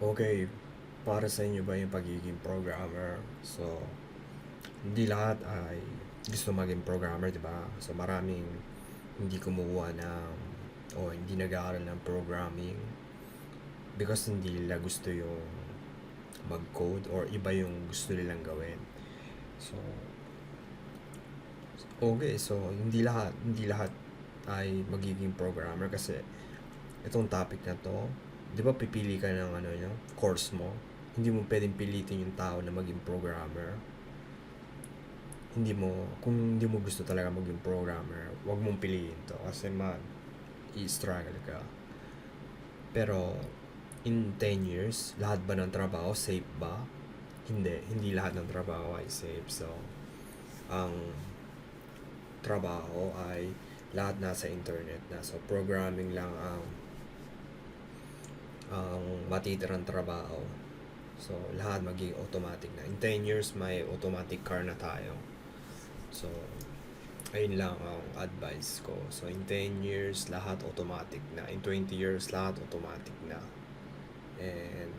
Okay, para sa inyo ba yung pagiging programmer? So, hindi lahat ay gusto maging programmer, di ba? So, maraming hindi kumukuha ng o hindi nag-aaral ng programming because hindi nila gusto yung mag-code or iba yung gusto nilang gawin. So, okay, so hindi lahat ay magiging programmer kasi itong topic na to, di ba pipili ka ng course mo? Hindi mo pwedeng pilitin yung tao na maging programmer. Kung hindi mo gusto talaga maging programmer, wag mong piliin to kasi i-struggle ka. Pero, in 10 years, lahat ba ng trabaho safe ba? Hindi lahat ng trabaho ay safe. So, ang trabaho ay lahat nasa internet na. So, programming lang ang matitirang trabaho. So, lahat magiging automatic na. In 10 years, may automatic car na tayo. So, ayun lang ang advice ko. So, in 10 years, lahat automatic na. In 20 years, lahat automatic na. And,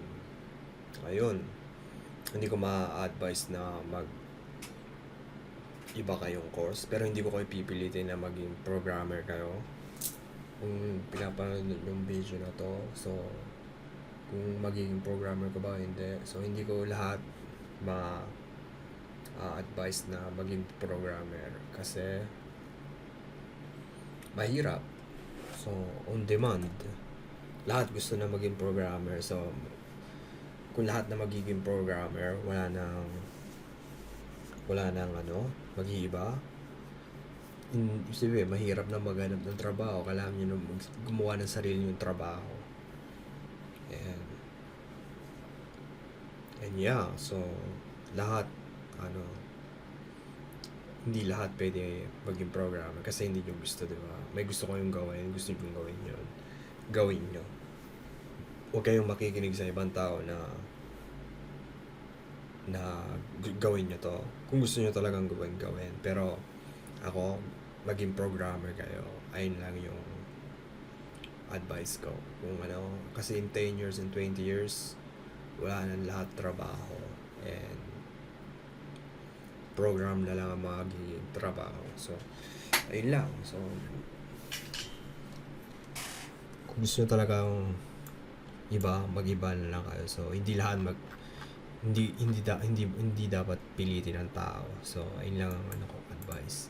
ayun. Hindi ko ma-advise na iba kayong course. Pero hindi ko kayo pipilitin na maging programmer kayo. Kung pinapanood yung video na to, so, kung magiging programmer ko ba, hindi. So, hindi ko lahat advice na maging programmer kasi mahirap. So, on demand. Lahat gusto na maging programmer. So, kung lahat na magiging programmer, wala nang mag-iiba. Sabi, mahirap na maghanap ng trabaho. Kailangan nyo na gumawa ng sarili yung trabaho. And yeah, so, lahat, hindi lahat pwede maging programmer kasi hindi nyo gusto, di ba? May gusto kayong gawin, gusto nyo gawin yun. Gawin nyo. Huwag kayong makikinig sa ibang tao na gawin nyo to. Kung gusto nyo talagang gawin. Pero, ako, maging programmer kayo. Ayun lang yung advice ko. Kasi in 10 years and 20 years, wala na lahat trabaho. And, program na lang ang magiging trabaho. So, ayun lang. So, kung gusto nyo talagang mag-iba na lang kayo. So, hindi dapat pilitin ng tao. So, ayun lang ang advice.